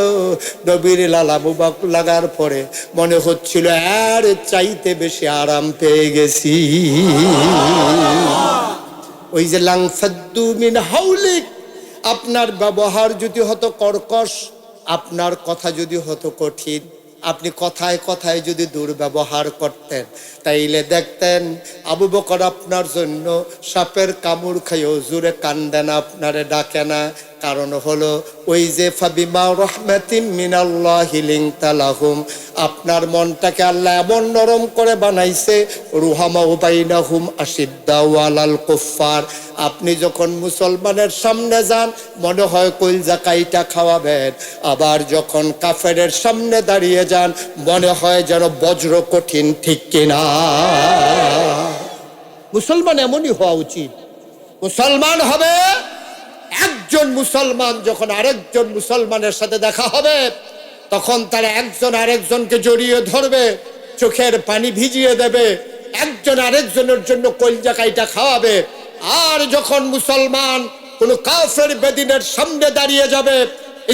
নবীর লালা মুবারক লাগার পরে মনে হচ্ছিল আর চাইতে বেশি আরাম পেয়ে গেছি। ওই যে লাংফাদ্দু মিন হাউলিক, আপনার ব্যবহার যদি হতো কর্কশ, আপনার কথা যদি হতো কঠিন, আপনি কথায় কথায় যদি দুর্ব্যবহার করতেন, তাইলে দেখতেন আবু বকর আপনার জন্য সাপের কামড় খাইও জুড়ে কান্দে না, আপনারে ডাকে না। কারণ হলো ওই যে ফাবিমা রহমাতিন মিনাল্লাহি লিনতা লাহুম, আপনার মনটাকে আল্লাহ এমন নরম করে বানাইছে, রুহামা বাইনাহুম আশিদ্দাউ আলাল কুফার। আপনি যখন মুসলমানের সামনে যান মনে হয় কলজা কাইটা খাওয়াবেন, আবার যখন কাফেরের সামনে দাঁড়িয়ে যান মনে হয় যেন বজ্র কঠিন, ঠিক কিনা? মুসলমান এমনই হওয়া উচিত। মুসলমান হবে একজন মুসলমান, যখন আরেকজন মুসলমানের সাথে দেখা হবে তখন তারা একজন আরেকজনকে জড়িয়ে ধরবে, চোখের পানি ভিজিয়ে দেবে, একজন আরেকজনের জন্য কলজা কাইটা খাওয়াবে। আর যখন মুসলমান কোন কাফের বেদিনের সামনে দাঁড়িয়ে যাবে,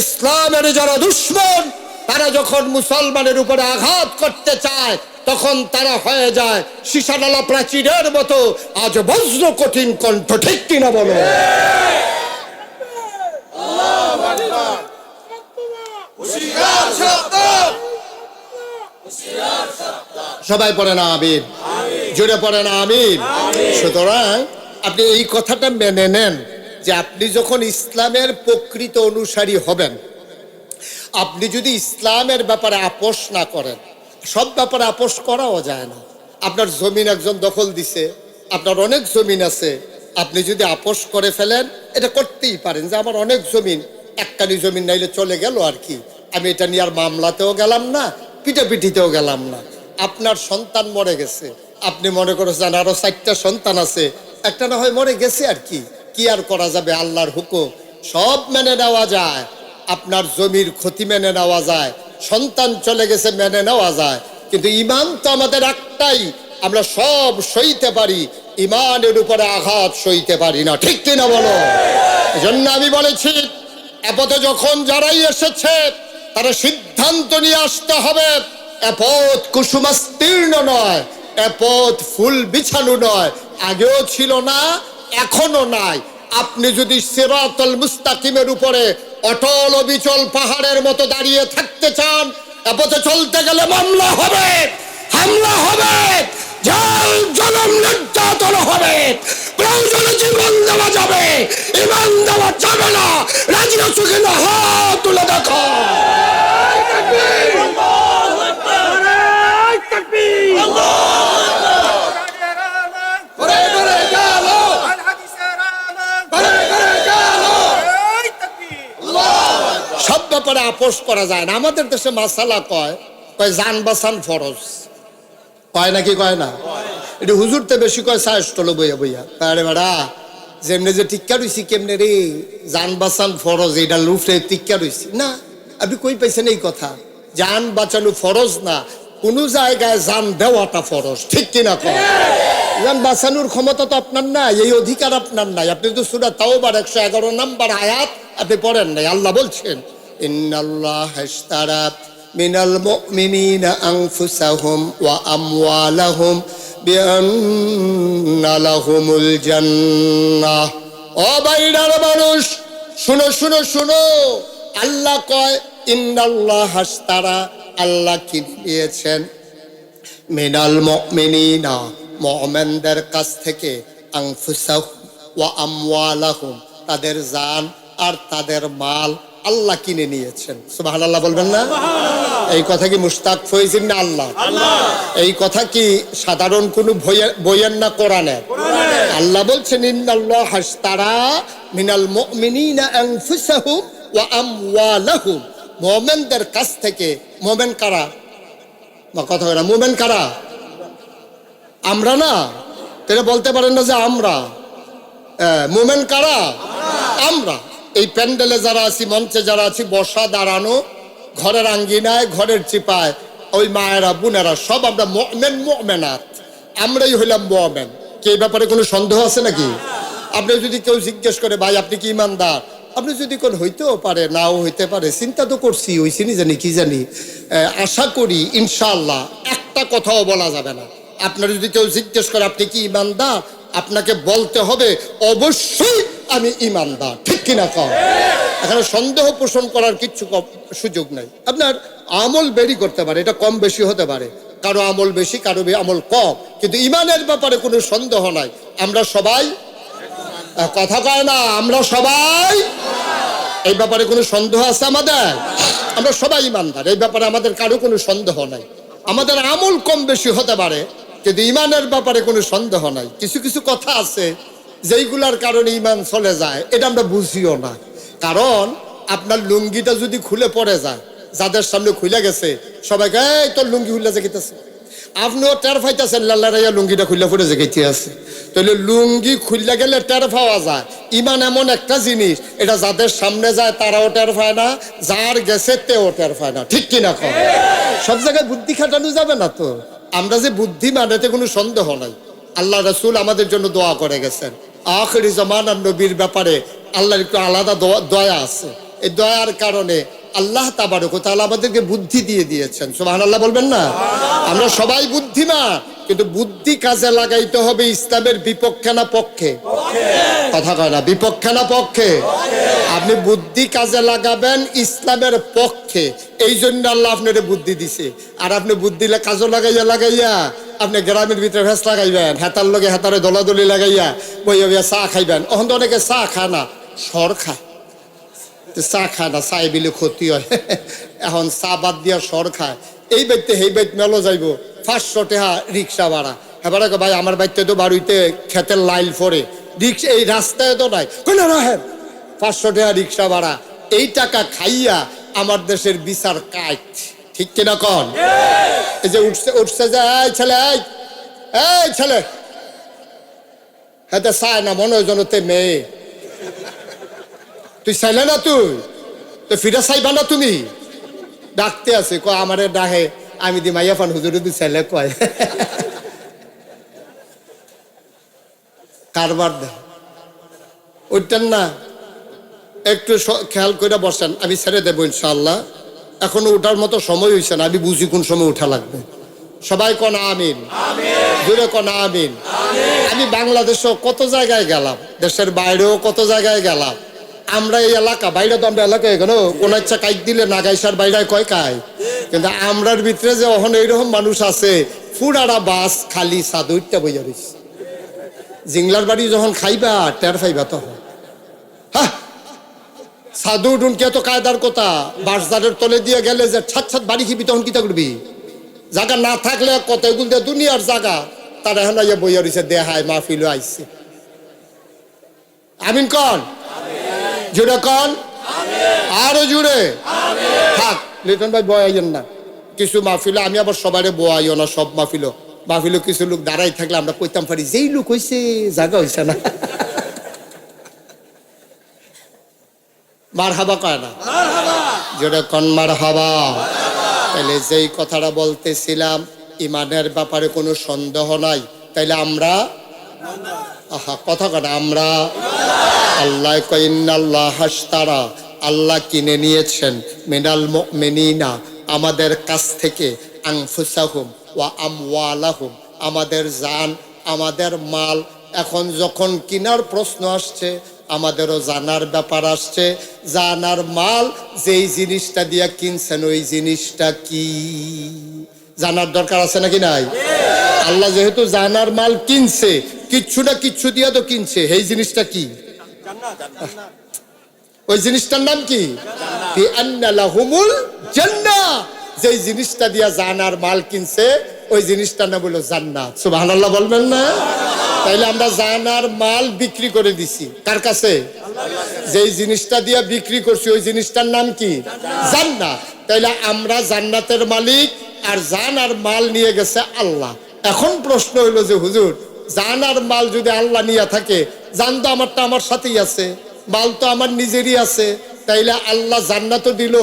ইসলামের যারা দুশমন তারা যখন মুসলমানের উপরে আঘাত করতে চায় তখন তারা হয়ে যায় সীসাডালা প্রাচীরের মতো আজ বজ্র কঠিন কণ্ঠ, ঠিক কিনা বলো? সবাই পড়ে না আমিন, জোরে পড়ে না আমিন। সুতরাং আপনি এই কথাটা মেনে নেন যে আপনি যখন ইসলামের প্রকৃত অনুসারী হবেন, আপনি যদি ইসলামের ব্যাপারে আপোষ না করেন, সব ব্যাপারে আপোষ করাও যায় না। আপনার জমিন একজন দখল দিছে, আপনার অনেক জমিন আছে, আপনি যদি আপোষ করে ফেলেন, এটা করতেই পারেন যে আমার অনেক জমিন, একখানি জমিন নাইলে চলে গেল আর কি, আমি এটা নিয়ে আর মামলাতেও গেলাম না, পিটাপিটিতেও গেলাম না। আপনার সন্তান মরে গেছে, আপনি মনে করেছেন আরো 4টা সন্তান আছে, একটা না হয় মরে গেছে আর কি, কি আর করা যাবে, আল্লাহর হুকুম, সব মেনে নেওয়া যায়। আপনার জমির ক্ষতি মেনে নেওয়া যায়, সন্তান চলে গেছে মেনে নেওয়া যায়, কিন্তু ইমান তো আমাদের একটাই, আমরা সব সইতে পারি, ইমানের উপরে আঘাত সইতে পারি না, ঠিক কিনা বলো? এজন্য আমি বলেছি এপথে যখন যারাই এসেছে তারা সিদ্ধান্ত নিয়ে আসতে হবে, এ পথ কুসুমাস্তীর্ণ নয়, এ পথ ফুল বিছানো নয়, আগেও ছিল না এখনো নাই। আপনি যদি সিরাতুল মুস্তাকিমের উপরে অটল অবিচল পাহাড়ের মতো দাঁড়িয়ে থাকতে চান, এ পথে চলতে গেলে মামলা হবে, হামলা হবে, জাল জনম নির্যাতন হবে, প্রয়োজনে জীবন দেওয়া যাবে, ইমান দেওয়া যাবে না। রাজি আছো কিনা হাত তুলে দেখো। সব ব্যাপারে আপোষ করা যায় না। আমাদের দেশে মাসালা কয় জান বাঁচান ফরজ, কয় নাকি কয় না? এটা হুজুরতে বেশি কয় সাহসটলো বইয়া বইয়া, আরে বেড়া যেমনি যে টিক্কা রইছি কেমনে রে, জান বাঁচান ফরজ, এটা লুফরে টিক্কা রইছি না। আপনি কই পাইছেন এই কথা? জান বাঁচানো ফরজ না, কোন জায়গায় জান দেওয়াটা ফরজ, ঠিক কিনা কয়? জান বাঁচানোর ক্ষমতা তো আপনার নাই, এই অধিকার আপনার নাই। আপনি তো সূরা তাওবার 111 নম্বর আয়াত আপনি পড়েন নাই। আল্লাহ বলছেন ইন্নাল্লাহ ইশতারা মিনাল মুমিনিনা আনফুসাহুম ওয়া আমওয়ালাহুম বিআন্না লাহুমুল জান্নাহ। ও বাইরার মানুষ শুনো শুনো শুনো, আল্লাহ কয় ইন্নাল্লাহ ইশতারা, আল্লাহ কিনে নিয়েছেন মিনাল মুমিনিনা, মুমিনদের কাছ থেকে, আনফুসাহুম ওয়া আমওয়ালাহুম, তাদের জান আর তাদের মাল আল্লাহ কিনে নিয়েছেন। সুবহানাল্লাহ বলবেন না? এই কথা কি মুশতাক ফয়জিন না আল্লাহ? এই কথা কি সাধারণ কোন বইয়ের না কোরআনের? আল্লাহ বলছেন ইন্নাল্লাহ ইশতারা মিনাল মুমিনিনা আনফুসাহুম ওয়া আমওয়ালাহুম, মুমিনদের কাছ থেকে। মুমিন কারা? কথা বলে মুমিন কারা? আমরা না, তাহলে বলতে পারেন না যে আমরা। মুমিন কারা? আমরা। এই প্যান্ডেলে যারা আছি, মঞ্চে যারা আছি, বসা দাঁড়ানো, ঘরের আঙ্গিনায়, ঘরের চিপায়, ওই মায়েরা বোনেরা সব আমরা মুমিন মুমিনাত, আমরাই হইলাম মুমিন। কি এই ব্যাপারে কোনো সন্দেহ আছে নাকি? আপনি যদি কেউ জিজ্ঞেস করে ভাই আপনি কি ইমানদার, আপনি যদি কোন হইতেও পারে, নাও হইতে পারে, চিন্তা তো করছি, হইছি নি জানি কি জানি। আশা করি ইনশাআল্লাহ একটা কথাও বলা যাবে না। আপনার যদি কেউ জিজ্ঞেস করে আপনি কি ইমানদার, আপনাকে বলতে হবে অবশ্যই আমি ইমানদার, ঠিক কিনা কম? এখানে সন্দেহ পোষণ করার কিচ্ছু সুযোগ নাই। আপনার আমল বেরি করতে পারে, এটা কম বেশি হতে পারে, কারো আমল বেশি, কারো আমল কম, কিন্তু ইমানের ব্যাপারে কোনো সন্দেহ নাই। আমরা সবাই, কথা কয় না, আমরা সবাই, এই ব্যাপারে কোনো সন্দেহ আছে আমাদের? আমরা সবাই ইমানদার, এই ব্যাপারে আমাদের কারো কোনো সন্দেহ নাই। আমাদের আমল কম বেশি হতে পারে, কিন্তু ইমানের ব্যাপারে কোনো সন্দেহ নাই। কিছু কিছু কথা আছে যেইগুলার কারণে ইমান চলে যায়, এটা আমরা বুঝিও না। কারণ আপনার লুঙ্গিটা যদি খুলে পড়ে যায়, যাদের সামনে খুলে গেছে সবাইকে এই তোর লুঙ্গি খুলে জেগেতেছে, আপনিও টের পাইতেছেন লাল্লারাইয়া লুঙ্গিটা খুলে পড়ে জেগেতে আছে। তাহলে লুঙ্গি খুললে গেলে টের পাওয়া যায়। ইমান এমন একটা জিনিস, এটা যাদের সামনে যায় তারাও টের পায় না, যার গেছে তেও টের পায় না, ঠিক কিনা কম? সব জায়গায় বুদ্ধি খাটানো যাবে না তো। আমরা যে বুদ্ধিমান এতে কোনো সন্দেহ নাই। আল্লাহ রাসূল আমাদের জন্য দোয়া করে গেছেন। আখিরি জামানার নবীর ব্যাপারে আল্লাহর একটু আলাদা দয়া আছে। এই দয়ার কারণে আল্লাহ তাবারক ওয়া তাআলা আমাদেরকে বুদ্ধি দিয়ে দিয়েছেন। সুবহানাল্লাহ বলবেন না? আমরা সবাই বুদ্ধিমান, কিন্তু বুদ্ধি কাজে লাগাইতে হবে ইসলামের বিপক্ষে না পক্ষে? কথা কয় না, বিপক্ষে না পক্ষে? আপনি বুদ্ধি কাজে লাগাবেন ইসলামের পক্ষে, এই জন্য আল্লাহ আপনার বুদ্ধি দিছে। আর আপনি বুদ্ধি কাজে লাগাইয়া আপনি গ্রামের ভিতরে ভেস লাগাইবেন, হেতার লগে হেতারে দলাদলি লাগাইয়া বইয়া চা খাইবেন। এখন তো অনেকে চা খায় না, সর খায়। চা খায় না, চাই বিলে ক্ষতি হয়। এখন চা বাদ দিয়া সর খায়। এই বাইতে সেই বাইত মেলো যাইব, 500 টাকা রিক্সা ভাড়া। এবার ভাই আমার বাইতে তো বাড়িতে খেতের লাইল পরে, রিক্সা এই রাস্তায় তো নাই, 500 টাকা রিক্সা ভাড়া। এই টাকা খাইয়া আমার দেশের বিচার কাজ, ঠিক কিনা কন? এই যে উঠছে যে এই ছেলে, এই ছেলে, হ্যাঁ চায় না মনে হয় জনতে মেয়ে। তুই চাইলে না, তুই তো ফিরে চাইবা না? তুমি ডাকতে আছে, ক আমারে ডাহে, আমি দি মাইয়া ফান হুজুরে তুই ছেলে কয়। কারবার দেখ ওইটার না, একটু খেয়াল করে বসেন, আমি ছেড়ে দেবো ইনশাআল্লাহ। এখনো উঠার মতো সময় হয়েছে না, আমি বুঝি কোন সময় উঠা লাগবে। সবাই কন আমিন, জোরে কন আমিন। আমি বাংলাদেশেও কত জায়গায় গেলাম, দেশের বাইরেও কত জায়গায় গেলাম। আমরা এই এলাকা, বাইরে তো আমরা এলাকায় কেন কোন ইচ্ছা কাইক দিলে না গাইসার বাইরে কয় কায়, কিন্তু আমরার ভিতরে যে এখন এইরকম মানুষ আছে, ফুরারা বাস খালি সাদুইটা বইয়া রয়েছে। জিংলার বাড়ি যখন খাইবা টের পাইবা তখন। হ্যাঁ, সাধু ডুনকে তো কায়দার কথা, বাসদারের তলে দিয়ে গেলে যে ছাত ছাত বাড়ি খিবি, তখন কিতা করবি? জায়গা না থাকলে কত এগুল দিয়ে দুনিয়ার জায়গা, তারা এখন বইয়া রয়েছে, দেহায় মাহফিল আইছে। আমিন কন, জুড়ে কন, আরো জুড়ে থাক। লিটন ভাই বয়াইয়েন না, কিছু মাহফিল আমি আবার সবাই বয়াইও না। সব মাহফিল কিছু লোক দাঁড়াই থাকলে আমরা কইতাম পারি, যেই লোক হয়েছে জায়গা হয়েছে না। মার হাবা কয় না, জোরে কন মার হাবা। তাহলে যেই কথাটা বলতেছিলাম, ইমানের ব্যাপারে কোনো সন্দেহ নাই। তাইলে আমরা, আহা কথা কয় আমরা, আল্লাহ কয় ইন্নাল্লাহ হাশতারা, আল্লাহ কিনে নিয়েছেন মিনাল মুমিনিনা, আমাদের কাছ থেকে, আনফুসাহুম ওয়া আমওয়ালাহুম, আমাদের জান, আমাদের মাল। এখন যখন কিনার প্রশ্ন আসছে, আমাদেরও জানার ব্যাপার আসছে, জানার মাল যেই জিনিসটা দিয়া কিনছেন ওই জিনিসটা কি জানার দরকার আছে নাকি নাই? আল্লাহ যেহেতু জানার মাল কিনছে, কিচ্ছু না কিচ্ছু দিয়া তো কিনছে, এই জিনিসটা কি? ওই জিনিসটার নাম কি? যে জিনিসটা দিয়া জানার মাল কিনছে ওই জিনিসটার নাম হলো জান্নাত। সুবহানাল্লাহ বলবেন না? তাইলে আমরা জানার মাল বিক্রি করে দিছি কার কাছে? যেই জিনিসটা দিয়া বিক্রি করছি ওই জিনিসটার নাম কি? জান্নাত। তাইলে আমরা জান্নাতের মালিক, আর জানার মাল নিয়ে গেছে আল্লাহ। এখন প্রশ্ন হইলো যে হুজুর, জানার মাল যদি আল্লাহ নিয়ে থাকে, জান তো আমারটা আমার সাথেই আছে, মাল তো আমার নিজেরই আছে, তাইলে আল্লাহ জান্নাতও দিল,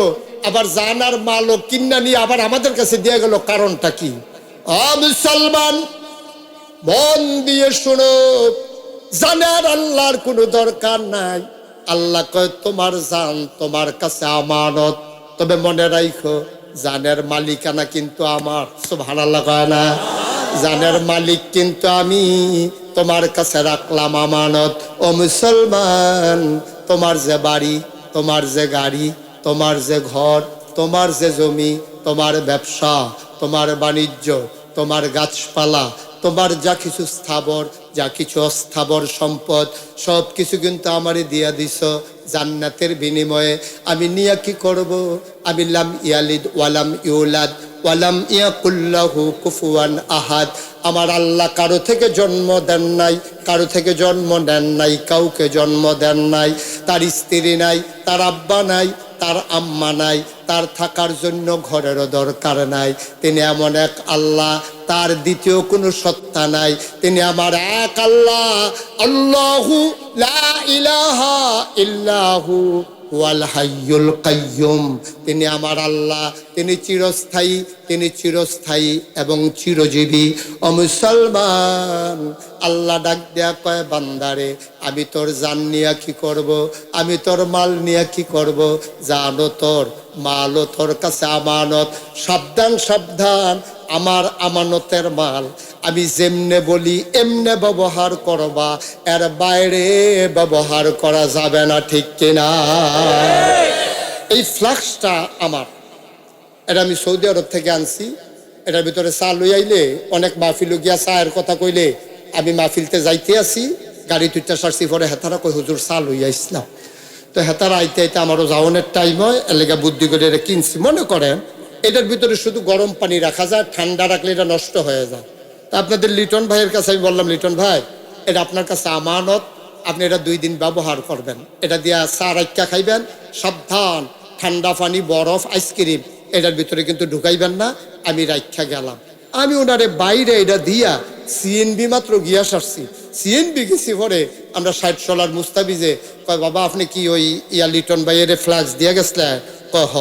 আবার জানার মালও কিন্না নিয়ে আবার আমাদের কাছে দিয়ে গেল, কারণটা কি? মুসলমান মন দিয়ে শোনো, জানার আল্লাহর কোনো দরকার নাই। আল্লাহ কয় তোমার জান তোমার কাছে আমানত, তবে মনে রাখো জানের মালিকানা কিন্তু আমার। সুবহানাল্লাহ কয় না? জানের মালিক কিন্তু আমি, তোমার কাছে রাখলাম আমানত। ও মুসলমান, তোমার যে বাড়ি, তোমার যে গাড়ি, তোমার যে ঘর, তোমার যে জমি, তোমার ব্যবসা, তোমার বাণিজ্য, তোমার গাছপালা, তোমার যা কিছু স্থাবর, যা কিছু অস্থাবর সম্পদ, সব কিছু কিন্তু আমারে দিয়া দিছ জান্নাতের বিনিময়ে। আমি নিয়ে কি করব? আমি লাম ইয়ালিদ ওয়ালাম ইউলাদ ওয়ালাম ইয়াকুল্লাহু কুফুয়ান আহাদ। আমার আল্লাহ কারো থেকে জন্ম দেন নাই, কারো থেকে জন্ম নেন নাই, কাউকে জন্ম দেন নাই। তার স্ত্রী নাই, তার আব্বা নাই, তার আম্মা নাই, তার থাকার জন্য ঘরেরও দরকার নাই। তিনি এমন এক আল্লাহ, তার দ্বিতীয় কোনো সত্তা নাই। তিনি আমার এক আল্লাহ, আল্লাহু লা ইলাহা ইল্লাহু ওয়াল হাইয়ুল কাইয়ুম। তিনি আমার আল্লাহ, তিনি চিরস্থায়ী, তিনি চিরস্থায়ী এবং চিরজীবী। ও মুসলমান, আল্লাহ ডাক দেয়া কয় বান্দারে, আমি তোর জান নিয়া কি করব? আমি তোর মাল নিয়া কি করব? জানো তোর মালও তোর কাছে আমানত। সাবধান সাবধান, আমার আমানতের মাল আমি যেমনে বলি এমনে ব্যবহার করবা, এর বাইরে ব্যবহার করা যাবে না, ঠিক কিনা? এই ফ্লাক্সটা আমার, এটা আমি সৌদি আরব থেকে আনছি। এটার ভিতরে চা লই আইলে অনেক মাহফিল গিয়া চায়ের কথা কইলে আমি মাহফিলতে যাইতে আসি, গাড়ি তুইটা সারছি, পরে হেতারা কই হুজুর চা লই আইসলাম। তো হেতারা আইতে আইতে আমারও যাওয়ানোর টাইম হয়, এলাকা বুদ্ধি করে এটা কিনছি। মনে করেন এটার ভিতরে শুধু গরম পানি রাখা যায়, ঠান্ডা রাখলে এটা নষ্ট হয়ে যায়। তা আপনাদের লিটন ভাইয়ের কাছে আমি বললাম, লিটন ভাই এটা আপনার কাছে আমানত, আপনি এটা 2 দিন ব্যবহার করবেন, এটা দিয়া চা রাখা খাইবেন। সাবধান, ঠান্ডা পানি, বরফ, আইসক্রিম এটার ভিতরে কিন্তু ঢুকাইবেন না। আমি রাখা গেলাম, আমি ওনারে বাইরে এটা দিয়া সিএনবি মাত্র গিয়া সারছি। সিএনবি গেছি পরে আমরা 60 সোলার মুস্তাবিজে কয় বাবা আপনি কি ওই লিটন ভাইয়ের ফ্লাক্স দিয়া গেছিলেন? কয় হ।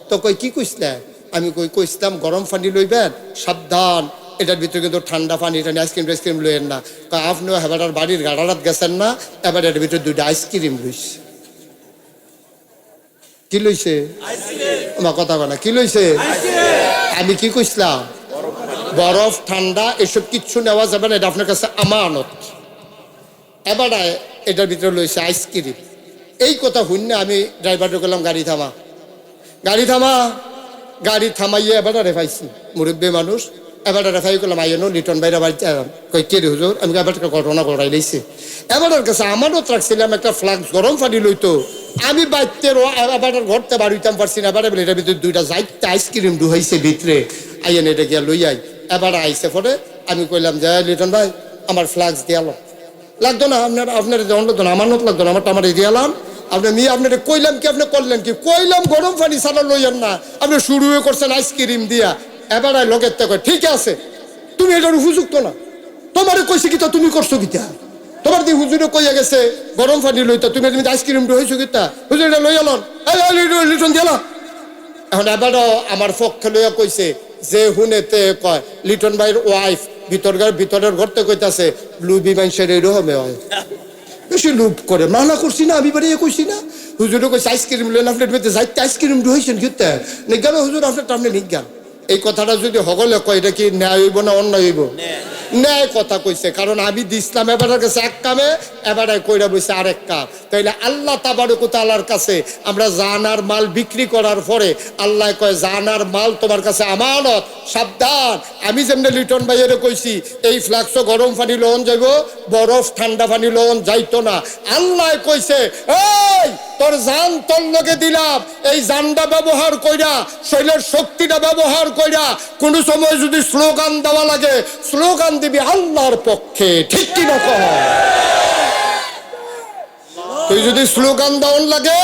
তো কই কি কইসলেন? আমি কইসলাম গরম পানি লইবেন, সাবধান এটার ভিতরে কিন্তু ঠান্ডা পানি, এটা আইসক্রিম টাইসক্রিম লইয়েন না। আপনিও হেবার বাড়ির গাড়ারাত গেছেন না, এবার এটার ভিতরে 2টা আইসক্রিম লইছে। কি লইছে? আমার কথা বলা কি লইছে? আমি কি কইসলাম? বরফ, ঠান্ডা এসব কিচ্ছু নেওয়া যাবে না, এটা আপনার কাছে আমানত। এবার এটার ভিতরে লইছে আইসক্রিম। এই কথা শুনে আমি ড্রাইভারকে বললাম গাড়ি থামা, গাড়ি থামা। গাড়ি থামাইয়ে এবার রেফাইছি, মুরব্বী মানুষ। এবার রেফাই করলাম আইনো লিটন ভাইরা বাড়িতে কই কে রে হুজুর? আমি এবার ঘটনা ঘটাই লাইছি। এবার কাছে আমানত রাখছিলাম একটা ফ্লাক্স গরম পানি লইতো, আমি বাইতে এবার ঘরতে বাড়িতাম পারছি না। এবার এটার ভিতরে 2টা যাইতে আইসক্রিম ঢুকাইছে ভিতরে, আইয়েন এটা গিয়া লই আই। এবার আইসে পরে আমি কইলাম যে লিটন ভাই আমার ফ্লাক্স দিয়ালো। লাগতো না আপনার যেমন লাগতো না, আমানত লাগতো না, আমার দিয়ালাম। আপনি মেয়ে আপনার কইলাম কি, আপনি করলেন কি? কইলাম গরম পানি ছাড়া লইয়েন না, আপনি শুরু করছেন আইসক্রিম দিয়া। এবার লোকের তো কয় ঠিক আছে, তুমি এটার উপযুক্ত না, তোমার কইছে কিতা, তুমি করছো কিতা? তোমার দিয়ে হুজুরে কইয়া গেছে গরম পানি লইতা, তুমি আইসক্রিম হয়েছো কিতা? হুজুর এটা লই এলাম, লিটন দিয়ালা। এখন এবারও আমার পক্ষে লইয়া কইছে যে হুনেতে কয় লিটন ভাইয়ের ওয়াইফ ভিতরের ঘরতে কইতাছে লুবি মানুষের এইরকমে হয়, বেশি লুপ করে। মানা করছি না, আমি বাড়িয়ে কইছি না। হুজুরে কইছে আইসক্রিম লইন, আপনার ভিতরে যাইতে আইসক্রিম ঢুকাইছেন কিতা? নিজ্ঞান হুজুর আপনারটা আপনি নিজ্ঞান। এই কথাটা যদি হগলে কয় এটা কি ন্যায় হইব না অন্যায় হইব? ন্যায় কথা কইছে, কারণ আমি দিছিলাম এবারের কাছে এক কামে, এবারে কইরা বইছে আরেক কাম। তাইলে আল্লাহ তাবারক ওয়া তাআলার কাছে আমরা জানার মাল বিক্রি করার পরে আল্লাহ কয় জানার মাল তোমার কাছে আমানত, সাবধান। আমি যেমনি লিটন ভাইয়ের কইছি এই ফ্লাক্সও গরম পানি লোন যাইব, বরফ ঠান্ডা পানি লোন যাইতো না। আল্লাহ কইছে এই তোর জান তোর লগে দিলাম, এই জানটা ব্যবহার কইরা, শরীরের শক্তিটা ব্যবহার কইরা কোন সময় যদি স্লোগান দেওয়া লাগে স্লোগান দিবি আল্লাহর পক্ষে, ঠিক কি না? তুই যদি স্লোগান দেওয়ার লাগে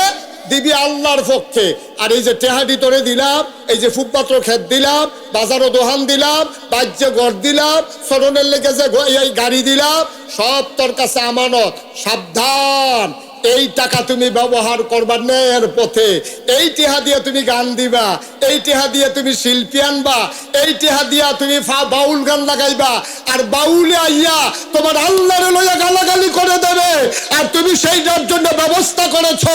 দিবি আল্লাহর পক্ষে। আর এই যে টেহাডি তোরে দিলাম, এই যে ফুটপাত্র ক্ষেত দিলাম, বাজারও দোহান দিলাম, বাজ্যে ঘর দিলাম, সরণের লেগে যে এই গাড়ি দিলাম, সব তোর কাছে আমানত। সাবধান, এই টাকা তুমি ব্যবহার করবা ন্যায়ের পথে। এই টিহা দিয়ে তুমি গান দিবা, এই টিহা দিয়ে তুমি শিল্পী আনবা, এই টিহা দিয়া তুমি বাউল গান লাগাইবা, আর বাউলে আইয়া তোমার আল্লাহরে লইয়া গালাগালি করে দেবে, আর তুমি সেইটার জন্য ব্যবস্থা করেছো,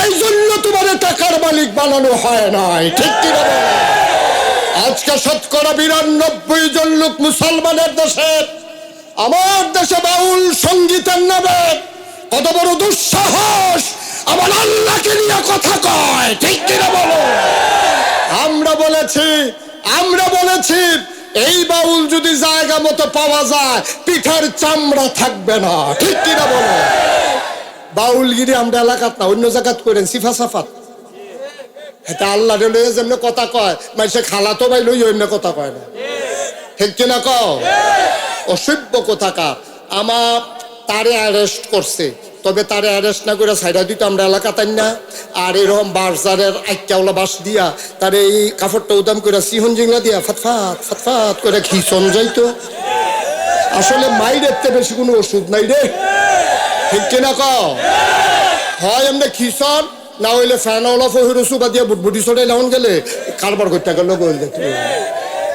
এই জন্য তোমার টাকার মালিক বানানো হয় নাই। ঠিক কি না? আজকে ৯২% জন লোক মুসলমানের দেশে, আমার দেশে বাউল সঙ্গীতের নামে কত বড় দুঃসাহস আমার আল্লাহকে নিয়ে কথা কয়। ঠিক কিনা বলো? আমরা বলেছি এই বাউল যদি জায়গা মতো পাওয়া যায় পিঠার চামড়া থাকবে না। ঠিক কিনা বলো? বাউলগিরি আমরা এলাকাত না, অন্য জায়গাত করেন সিফা সাফাত। এটা আল্লাহ লইয়া যেমন কথা কয়, মানে খালা তো ভাই লই অন্য কথা কয় না। ঠিক কিনা কও? অসভ্য কোথাকার। আমার তারে অ্যারেস্ট করছে, তবে তারে অ্যারেস্ট না করে সাইডা দিত আমরা এলাকা তাই না। আর এরকম বাজারের আইকাওলা বাস দিয়া তারে এই কাপড়টা উদাম করে সিহন জিংলা দিয়া ফাতফাত ফাতফাত করে খিচন যাইতো। আসলে মাইরের তে বেশি কোনো ওষুধ নাই রে। ঠিক কিনা কও? হয় এমনি খিচন, না হইলে ফ্যানওয়ালা ফহিরু সুবা দিয়া বুটবুটি চড়ে লাউন গেলে কারবার করতে গেল গোল দেখতে।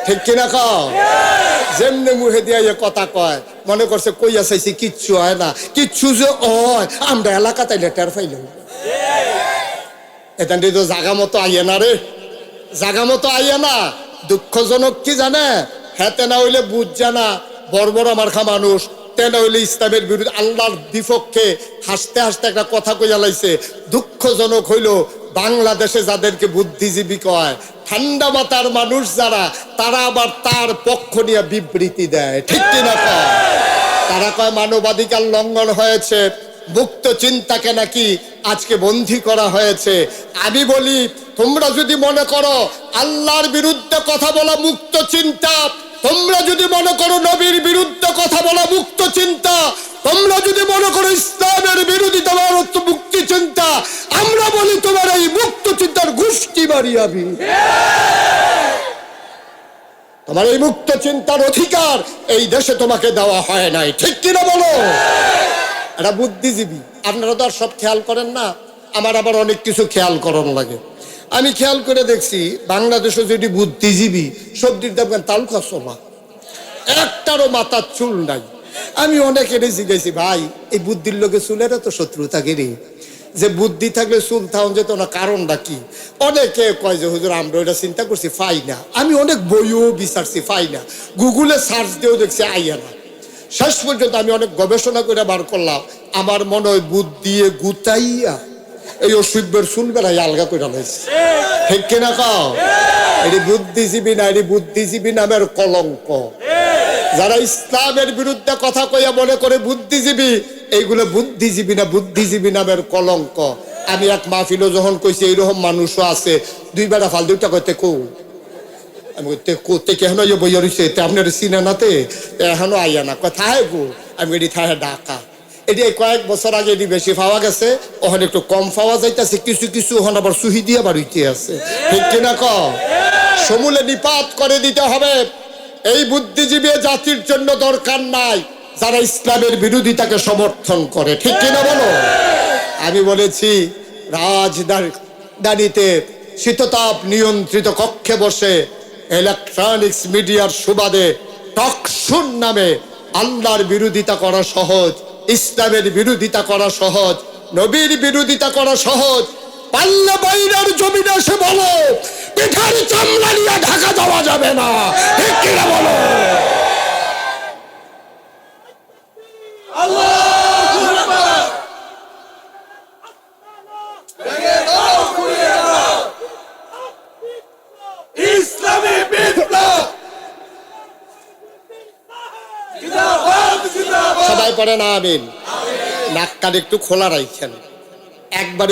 ঠিক কিনা কও? যেমনি মুহে দিয়া কথা কয় মনে করছে কইয়া চাইছি কিচ্ছু হয় না, কিচ্ছু যে হয় আমরা এলাকা তাই লেটার পাইলাম। এটা তো জাগা মতো আইয়ে না রে, জাগা মতো আইয়ে না। দুঃখজনক কি জানে, হেতে না হইলে বুঝ জানা বর্বর আমার খা মানুষ, তেনা হইলে ইসলামের বিরুদ্ধে আল্লাহর বিপক্ষে হাসতে হাসতে একটা কথা কইয়া লাইছে। দুঃখজনক হইল বাংলাদেশে যাদেরকে বুদ্ধিজীবী কয়, ঠান্ডা মাথার মানুষ যারা, তারা আবার তার পক্ষ নিয়ে বিবৃতি দেয়। ঠিক কিনা কয়? তারা কয় মানবাধিকার লঙ্ঘন হয়েছে, মুক্ত চিন্তাকে নাকি আজকে বন্দী করা হয়েছে। আমি বলি তোমরা যদি মনে করো আল্লাহর বিরুদ্ধে কথা বলা মুক্ত চিন্তা, তোমরা যদি মনে করো নবীর বিরুদ্ধে কথা বলা মুক্ত চিন্তা, তোমরা যদি মনে করো ইসলামের বিরোধিতা মুক্তি চিন্তা, আমরা বলি তোমার এই মুক্ত চিন্তার গোষ্ঠী বাড়িয়াবি। তোমার এই মুক্ত চিন্তার অধিকার এই দেশে তোমাকে দেওয়া হয় নাই। ঠিক কিনা বলো? এটা বুদ্ধিজীবী। আপনারা তো আর সব খেয়াল করেন না, আমার আবার অনেক কিছু খেয়াল করানো লাগে। আমি খেয়াল করে দেখছি বাংলাদেশে যদি বুদ্ধিজীবী সবজির দাম তালুকা চলা, একটারও মাথার চুল নাই। আমি অনেকের জিজ্ঞাসি, ভাই এই বুদ্ধির লোকে চুলের তো শত্রুতা গেরে, যে বুদ্ধি থাকলে চুল থাউন যেত না, কারণটা কি? অনেকে কয় যে হুজুর আমরা ওইটা চিন্তা করছি, পাই না। আমি অনেক বইও বিচারছি, পাই না। গুগলে সার্চ দিয়েও দেখছি আইয়া না। শেষ পর্যন্ত আমি অনেক গবেষণা করে বার করলাম, আমার মনে হয় বুদ্ধি গুতাইয়া এই অসুখের চুল বেড়াই আলগা করে লাইছে। ঠিক কিনা কও? এটি বুদ্ধিজীবী না, এটি বুদ্ধিজীবী নামের কলঙ্ক। যারা ইসলামের বিরুদ্ধে কথা কইয়া মনে করে বুদ্ধিজীবী, এইগুলো বুদ্ধিজীবী না, বুদ্ধিজীবী নামের কলঙ্ক। আমি এক মাহফিলও যখন কইছি এইরকম মানুষও আছে, দুই বেড়া ফাল দুইটা কইতে কো, আমি কোতে কেন বইয়া রয়েছে আপনার সিনে নাতে এখনো আইয়া না কথায় গো। আমি এটি থাহে ডাকা, এটি কয়েক বছর আগে এটি বেশি পাওয়া গেছে, ওখানে একটু কম পাওয়া যাইতেছে, কিছু কিছু ওখানে আবার সুহি দিয়া বাড়িতে আছে। ঠিক কিনা কও? সমূলে নিপাত করে দিতে হবে। এই বুদ্ধিজীবী জাতির জন্য দরকার নাই যারা ইসলামের বিরোধিতাকে সমর্থন করে। ঠিক কিনা বলো? আমি বলেছি রাজধানীতে শীততাপ নিয়ন্ত্রিত কক্ষে বসে ইলেকট্রনিক্স মিডিয়ার সুবাদে টকশোর নামে আল্লাহর বিরোধিতা করা সহজ, ইসলামের বিরোধিতা করা সহজ, নবীর বিরোধিতা করা সহজ। পাল্লা বাইরের জমিনে এসে বলো পিঠার চামড়া নিয়ে ঢাকা দেওয়া যাবে না। ঠিক কিনা বলো? সবাই পড়ে না আমিন। নাক কান একটু খোলা রাখেন একবার।